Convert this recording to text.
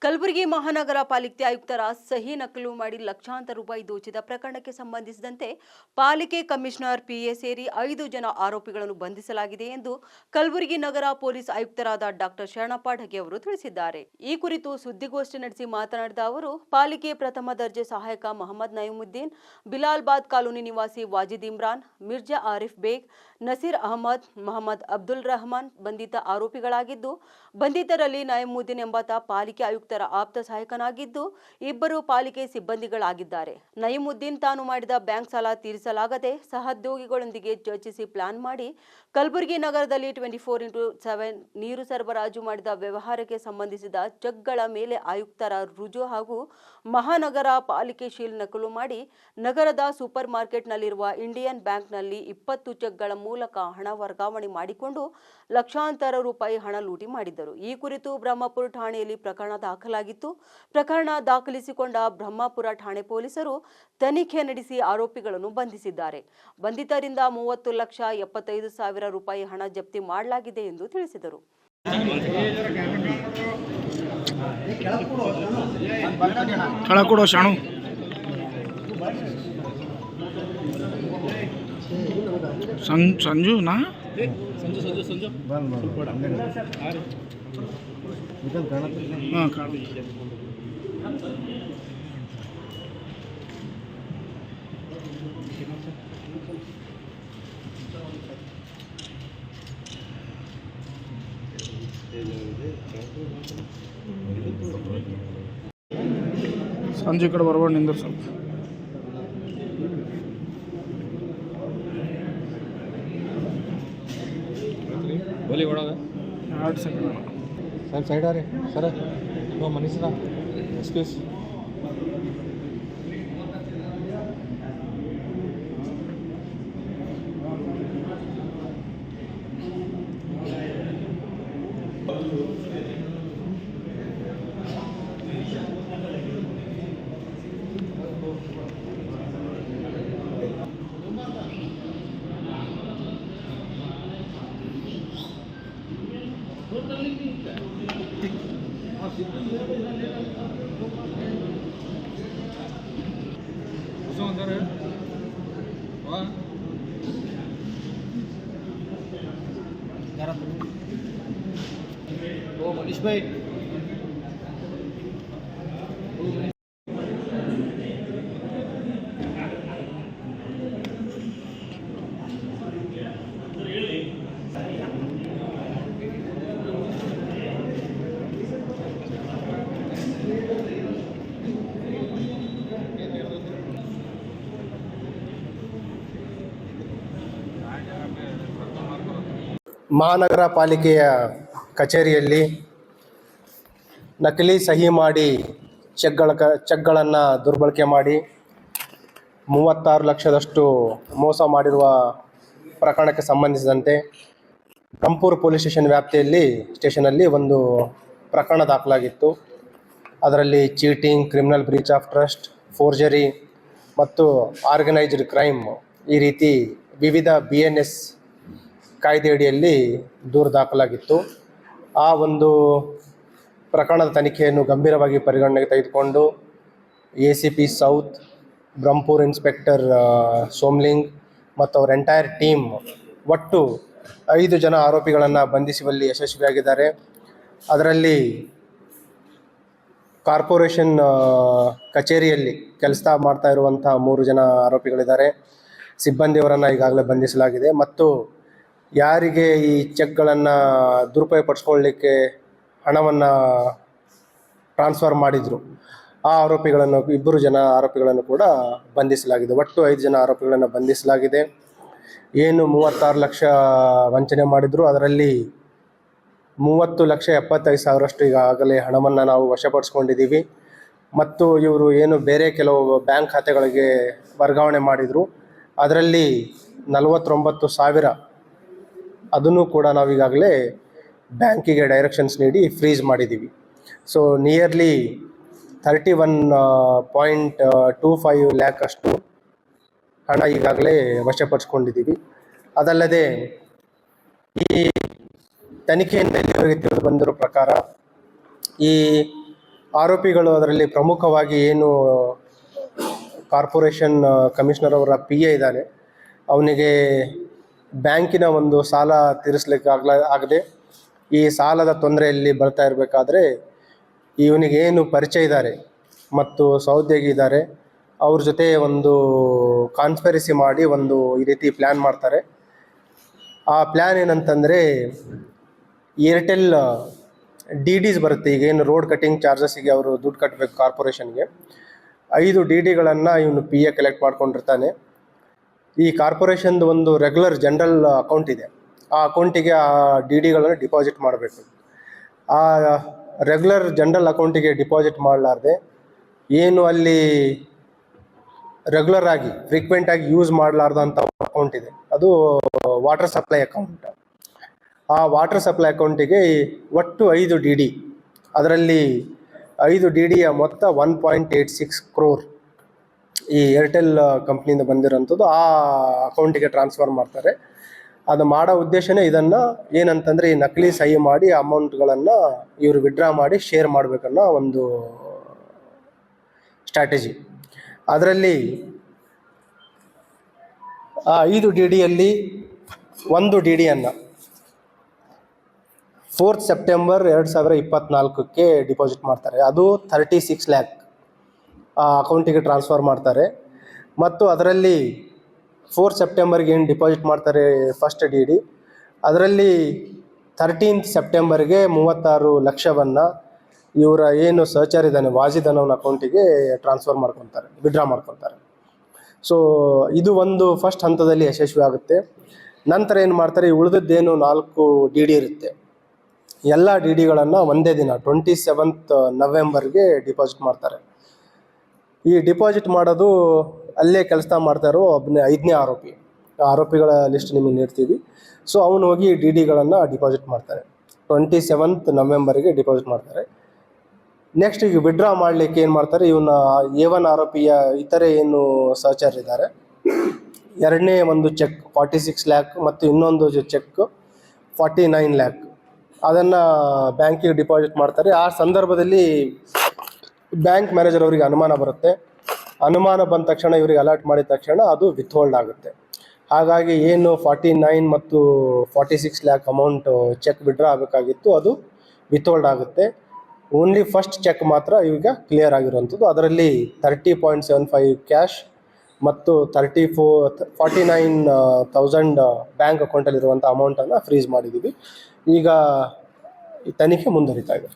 ಕಲಬುರಗಿ ಮಹಾನಗರ ಪಾಲಿಕೆ ಆಯುಕ್ತರ ಸಹಿ ನಕಲು ಮಾಡಿ ಲಕ್ಷಾಂತರ ರೂಪಾಯಿ ದೋಚಿದ ಪ್ರಕರಣಕ್ಕೆ ಸಂಬಂಧಿಸಿದಂತೆ ಪಾಲಿಕೆ ಕಮಿಷನರ್ ಪಿಎ ಸೇರಿ 5 ಜನ ಆರೋಪಿಗಳನ್ನು ಬಂಧಿಸಲಾಗಿದೆ ಎಂದು ಕಲಬುರಗಿ ನಗರ ಪೊಲೀಸ್ ಆಯುಕ್ತರಾದ ಡಾಕ್ಟರ್ ಶರಣಪ್ಪ ಢಗೆ ಅವರು ತಿಳಿಸಿದ್ದಾರೆ. ಈ ಕುರಿತು ಸುದ್ದಿಗೋಷ್ಠಿ ನಡೆಸಿ ಮಾತನಾಡಿದ ಅವರು, ಪಾಲಿಕೆ ಪ್ರಥಮ ದರ್ಜೆ ಸಹಾಯಕ ಮೊಹಮ್ಮದ್ ನಯೀಮುದ್ದೀನ್, ಬಿಲಾಲ್ಬಾದ್ ಕಾಲೋನಿ ನಿವಾಸಿ ವಾಜಿದ್ ಇಮ್ರಾನ್, ಮಿರ್ಜಾ ಆರಿಫ್ ಬೇಗ್, ನಸೀರ್ ಅಹಮದ್, ಮೊಹಮ್ಮದ್ ಅಬ್ದುಲ್ ರಹಮಾನ್ ಬಂಧಿತ ಆರೋಪಿಗಳಾಗಿದ್ದು, ಬಂಧಿತರಲ್ಲಿ ನಯೀಮುದ್ದೀನ್ ಎಂಬಾತ ಪಾಲಿಕೆ ಆಯುಕ್ತ ಆಪ್ತ ಸಹಾಯಕನಾಗಿದ್ದು, ಇಬ್ಬರು ಪಾಲಿಕೆ ಸಿಬ್ಬಂದಿಗಳಾಗಿದ್ದಾರೆ. ನಯೀಮುದ್ದೀನ್ ತಾನು ಮಾಡಿದ ಬ್ಯಾಂಕ್ ಸಾಲ ತೀರಿಸಲಾಗದೆ ಸಹೋದ್ಯೋಗಿಗಳೊಂದಿಗೆ ಚರ್ಚಿಸಿ ಪ್ಲಾನ್ ಮಾಡಿ ಕಲಬುರಗಿ ನಗರದಲ್ಲಿ 24x7 ನೀರು ಸರಬರಾಜು ಮಾಡಿದ ವ್ಯವಹಾರಕ್ಕೆ ಸಂಬಂಧಿಸಿದ ಚೆಕ್ಗಳ ಮೇಲೆ ಆಯುಕ್ತರ ರುಜು ಹಾಗೂ ಮಹಾನಗರ ಪಾಲಿಕೆ ಶೀಲ್ ನಕಲು ಮಾಡಿ ನಗರದ ಸೂಪರ್ ಮಾರ್ಕೆಟ್ನಲ್ಲಿರುವ ಇಂಡಿಯನ್ ಬ್ಯಾಂಕ್ನಲ್ಲಿ 20 ಚೆಕ್ಗಳ ಮೂಲಕ ಹಣ ವರ್ಗಾವಣೆ ಮಾಡಿಕೊಂಡು ಲಕ್ಷಾಂತರ ರೂಪಾಯಿ ಹಣ ಲೂಟಿ ಮಾಡಿದ್ದರು. ಈ ಕುರಿತು ಬ್ರಹ್ಮಪುರ ಠಾಣೆಯಲ್ಲಿ ಪ್ರಕರಣ ದಾಖಲಾಗಿತ್ತು. ಪ್ರಕರಣ ದಾಖಲಿಸಿಕೊಂಡ ಬ್ರಹ್ಮಪುರ ಠಾಣೆ ಪೊಲೀಸರು ತನಿಖೆ ನಡೆಸಿ ಆರೋಪಿಗಳನ್ನು ಬಂಧಿಸಿದ್ದಾರೆ. ಬಂಧಿತರಿಂದ 30,75,000 ರೂಪಾಯಿ ಹಣ ಜಪ್ತಿ ಮಾಡಲಾಗಿದೆ ಎಂದು ತಿಳಿಸಿದರು. ಸಂಜು ಸಂಜೆ ಕಡೆ ಬರಬೇಡ ನಿಂದ್ರ ಸ್ವಲ್ಪ बोली बड़ा है 2 सेकंड सर साइड आ रहे सर वो मनीष सर एक्सक्यूज अंदर है वो मनीष भाई ಮಹಾನಗರ ಪಾಲಿಕೆಯ ಕಚೇರಿಯಲ್ಲಿ ನಕಲಿ ಸಹಿ ಮಾಡಿ ಚೆಕ್ಗಳನ್ನು ದುರ್ಬಳಕೆ ಮಾಡಿ 36 ಲಕ್ಷದಷ್ಟು ಮೋಸ ಮಾಡಿರುವ ಪ್ರಕರಣಕ್ಕೆ ಸಂಬಂಧಿಸಿದಂತೆ ಬ್ರಹ್ಮಪುರ ಪೊಲೀಸ್ ಸ್ಟೇಷನಲ್ಲಿ ಒಂದು ಪ್ರಕರಣ ದಾಖಲಾಗಿತ್ತು. ಅದರಲ್ಲಿ cheating, criminal breach of trust, forgery ಮತ್ತು ಆರ್ಗನೈಸ್ಡ್ ಕ್ರೈಮ್ ಈ ರೀತಿ ವಿವಿಧ BNS ಕಾಯ್ದೆಯಡಿಯಲ್ಲಿ ದೂರು ದಾಖಲಾಗಿತ್ತು. ಆ ಒಂದು ಪ್ರಕರಣದ ತನಿಖೆಯನ್ನು ಗಂಭೀರವಾಗಿ ಪರಿಗಣನೆಗೆ ತೆಗೆದುಕೊಂಡು ACP south, Brahmapura inspector Somling ಮತ್ತು ಅವರ ಎಂಟೈರ್ ಟೀಮ್ ಒಟ್ಟು 5 ಜನ ಆರೋಪಿಗಳನ್ನು ಬಂಧಿಸುವಲ್ಲಿ ಯಶಸ್ವಿಯಾಗಿದ್ದಾರೆ. ಅದರಲ್ಲಿ ಕಾರ್ಪೊರೇಷನ್ ಕಚೇರಿಯಲ್ಲಿ ಕೆಲಸ ಮಾಡ್ತಾ ಇರುವಂಥ 3 ಜನ ಆರೋಪಿಗಳಿದ್ದಾರೆ. ಸಿಬ್ಬಂದಿಯವರನ್ನು ಈಗಾಗಲೇ ಬಂಧಿಸಲಾಗಿದೆ ಮತ್ತು ಯಾರಿಗೆ ಈ ಚೆಕ್ಗಳನ್ನು ದುರುಪಯೋಗಪಡಿಸ್ಕೊಳ್ಳಿಕ್ಕೆ ಹಣವನ್ನು ಟ್ರಾನ್ಸ್ಫರ್ ಮಾಡಿದರು ಆ ಆರೋಪಿಗಳನ್ನು 2 ಜನ ಆರೋಪಿಗಳನ್ನು ಕೂಡ ಬಂಧಿಸಲಾಗಿದೆ. ಒಟ್ಟು 5 ಜನ ಆರೋಪಿಗಳನ್ನು ಬಂಧಿಸಲಾಗಿದೆ. ಏನು 36 ಲಕ್ಷ ವಂಚನೆ ಮಾಡಿದ್ರು ಅದರಲ್ಲಿ 30,75,000 ಈಗಾಗಲೇ ಹಣವನ್ನು ನಾವು ವಶಪಡಿಸ್ಕೊಂಡಿದ್ದೀವಿ. ಮತ್ತು ಇವರು ಏನು ಬೇರೆ ಕೆಲವು ಬ್ಯಾಂಕ್ ಖಾತೆಗಳಿಗೆ ವರ್ಗಾವಣೆ ಮಾಡಿದರು ಅದರಲ್ಲಿ 49,000 ಅದನ್ನು ಕೂಡ ನಾವು ಈಗಾಗಲೇ ಬ್ಯಾಂಕಿಗೆ ಡೈರೆಕ್ಷನ್ಸ್ ನೀಡಿ ಫ್ರೀಸ್ ಮಾಡಿದ್ದೀವಿ. ಸೊ ನಿಯರ್ಲಿ 31.25 ಲ್ಯಾಕ್ ಅಷ್ಟು ಹಣ ಈಗಾಗಲೇ ವಶಪಡಿಸ್ಕೊಂಡಿದ್ದೀವಿ. ಅದಲ್ಲದೆ ಈ ತನಿಖೆಯಿಂದ ಇಲ್ಲಿವರೆಗೆ ತಿಳಿದು ಬಂದಿರೋ ಪ್ರಕಾರ ಈ ಆರೋಪಿಗಳು ಅದರಲ್ಲಿ ಪ್ರಮುಖವಾಗಿ ಏನು ಕಾರ್ಪೊರೇಷನ್ ಕಮಿಷನರ್ ಅವರ PA ಇದ್ದಾನೆ, ಅವನಿಗೆ ಬ್ಯಾಂಕಿನ ಒಂದು ಸಾಲ ತೀರಿಸಲಿಕ್ಕೆ ಆಗದೆ ಈ ಸಾಲದ ತೊಂದರೆಯಲ್ಲಿ ಬರ್ತಾ ಇರಬೇಕಾದ್ರೆ ಇವನಿಗೇನು ಪರಿಚಯ ಇದ್ದಾರೆ ಮತ್ತು ಸಹೋದ್ಯೋಗಿ ಇದ್ದಾರೆ, ಅವ್ರ ಜೊತೆ ಒಂದು ಕಾನ್ಸ್ಪೆರಸಿ ಮಾಡಿ ಒಂದು ಈ ರೀತಿ ಪ್ಲ್ಯಾನ್ ಮಾಡ್ತಾರೆ. ಆ ಪ್ಲ್ಯಾನ್ ಏನಂತಂದರೆ ಏರ್ಟೆಲ್ DDs ಬರುತ್ತೆ. ಈಗೇನು ರೋಡ್ ಕಟ್ಟಿಂಗ್ ಚಾರ್ಜಸ್ಸಿಗೆ ಅವರು ದುಡ್ಡು ಕಟ್ಟಬೇಕು ಕಾರ್ಪೊರೇಷನ್ಗೆ, 5 DDಗಳನ್ನು ಇವನು PA ಕಲೆಕ್ಟ್ ಮಾಡ್ಕೊಂಡಿರ್ತಾನೆ. ಈ ಕಾರ್ಪೊರೇಷನ್ದು ಒಂದು ರೆಗ್ಯುಲರ್ ಜನರಲ್ ಅಕೌಂಟ್ ಇದೆ, ಆ ಅಕೌಂಟಿಗೆ ಆ DDಗಳನ್ನು ಡಿಪಾಸಿಟ್ ಮಾಡಬೇಕು. ಆ ರೆಗ್ಯುಲರ್ ಜನರಲ್ ಅಕೌಂಟಿಗೆ ಡಿಪಾಸಿಟ್ ಮಾಡಲಾರ್ದೆ ಏನು ಅಲ್ಲಿ ರೆಗ್ಯುಲರ್ ಆಗಿ ಫ್ರೀಕ್ವೆಂಟಾಗಿ ಯೂಸ್ ಮಾಡಲಾರ್ದಂಥ ಅಕೌಂಟ್ ಇದೆ, ಅದು ವಾಟರ್ ಸಪ್ಲೈ ಅಕೌಂಟ್. ಆ ವಾಟರ್ ಸಪ್ಲೈ ಅಕೌಂಟಿಗೆ ಒಟ್ಟು 5 DD, ಅದರಲ್ಲಿ 5 DDಯ ಮೊತ್ತ 1.86 crore ಈ ಏರ್ಟೆಲ್ ಕಂಪ್ನಿಯಿಂದ ಬಂದಿರೋಂಥದ್ದು ಆ ಅಕೌಂಟಿಗೆ ಟ್ರಾನ್ಸ್ಫರ್ ಮಾಡ್ತಾರೆ. ಅದು ಮಾಡೋ ಉದ್ದೇಶನೇ ಇದನ್ನು ಏನಂತಂದರೆ ಈ ನಕಲಿ ಸಹಿ ಮಾಡಿ ಅಮೌಂಟ್ಗಳನ್ನು ಇವರು ವಿಡ್ರಾ ಮಾಡಿ ಶೇರ್ ಮಾಡಬೇಕನ್ನೋ ಒಂದು ಸ್ಟ್ರಾಟಜಿ. ಅದರಲ್ಲಿ ಆ 5 DDಯಲ್ಲಿ ಒಂದು DDಯನ್ನು 4th September 2024ಕ್ಕೆ ಡಿಪಾಸಿಟ್ ಮಾಡ್ತಾರೆ. ಅದು 36 lakh ಆ ಅಕೌಂಟಿಗೆ ಟ್ರಾನ್ಸ್ಫರ್ ಮಾಡ್ತಾರೆ. ಮತ್ತು ಅದರಲ್ಲಿ 4th Septemberಗೆ ಏನು ಡಿಪಾಸಿಟ್ ಮಾಡ್ತಾರೆ ಫಸ್ಟ್ DD, ಅದರಲ್ಲಿ 13th Septemberಗೆ 36 ಲಕ್ಷವನ್ನು ಇವರ ಏನು ಸಹಚರ ಇದ್ದಾನೆ ವಾಜಿದ್ ಅನ್ನೋನ ಅಕೌಂಟಿಗೆ ಟ್ರಾನ್ಸ್ಫರ್ ಮಾಡ್ಕೊತಾರೆ, ವಿಡ್ರಾ ಮಾಡ್ಕೊತಾರೆ. ಸೊ ಇದು ಒಂದು ಫಸ್ಟ್ ಹಂತದಲ್ಲಿ ಯಶಸ್ವಿ ಆಗುತ್ತೆ. ನಂತರ ಏನು ಮಾಡ್ತಾರೆ, ಈ ಉಳಿದದ್ದೇನು 4 DD ಇರುತ್ತೆ, ಎಲ್ಲ DDಗಳನ್ನು ಒಂದೇ ದಿನ 27th Novemberಗೆ ಡಿಪಾಸಿಟ್ ಮಾಡ್ತಾರೆ. ಈ ಡಿಪಾಸಿಟ್ ಮಾಡೋದು ಅಲ್ಲೇ ಕೆಲಸ ಮಾಡ್ತಾ ಇರೋ ಒಬ್ಬನೇ 5ನೇ ಆರೋಪಿ, ಆರೋಪಿಗಳ ಲಿಸ್ಟ್ ನಿಮಗೆ ನೀಡ್ತೀವಿ. ಸೊ ಅವನು ಹೋಗಿ DDಗಳನ್ನು ಡಿಪಾಸಿಟ್ ಮಾಡ್ತಾರೆ, 27th Novemberಗೆ ಡಿಪಾಸಿಟ್ ಮಾಡ್ತಾರೆ. ನೆಕ್ಸ್ಟ್ ಈಗ ವಿಡ್ರಾ ಮಾಡಲಿಕ್ಕೆ ಏನು ಮಾಡ್ತಾರೆ, ಇವನ್ನ A1 ಆರೋಪಿಯ ಇತರೆ ಏನು ಸಹಚರಿದ್ದಾರೆ, ಎರಡನೇ ಒಂದು ಚೆಕ್ 46 lakh ಮತ್ತು ಇನ್ನೊಂದು ಚೆಕ್ 49 lakh ಅದನ್ನು ಬ್ಯಾಂಕಿಗೆ ಡಿಪಾಸಿಟ್ ಮಾಡ್ತಾರೆ. ಆ ಸಂದರ್ಭದಲ್ಲಿ ಬ್ಯಾಂಕ್ ಮ್ಯಾನೇಜರ್ ಅವರಿಗೆ ಅನುಮಾನ ಬರುತ್ತೆ. ಅನುಮಾನ ಬಂದ ತಕ್ಷಣ ಇವರಿಗೆ ಅಲರ್ಟ್ ಮಾಡಿದ ತಕ್ಷಣ ಅದು ವಿತ್ಹೋಲ್ಡ್ ಆಗುತ್ತೆ. ಹಾಗಾಗಿ ಏನು 49 ಮತ್ತು 46 lakh ಅಮೌಂಟ್ ಚೆಕ್ ವಿಡ್ರಾ ಆಗಬೇಕಾಗಿತ್ತು ಅದು ವಿತ್ಹೋಲ್ಡ್ ಆಗುತ್ತೆ. ಓನ್ಲಿ ಫಸ್ಟ್ ಚೆಕ್ ಮಾತ್ರ ಈಗ ಕ್ಲಿಯರ್ ಆಗಿರುವಂಥದ್ದು. ಅದರಲ್ಲಿ 30.75 ಕ್ಯಾಶ್ ಮತ್ತು 49,000 ಬ್ಯಾಂಕ್ ಅಕೌಂಟಲ್ಲಿರುವಂಥ ಅಮೌಂಟನ್ನು ಫ್ರೀಸ್ ಮಾಡಿದ್ದೀವಿ. ಈಗ ಈ ತನಿಖೆ ಮುಂದುವರಿತಾ ಇದೆ.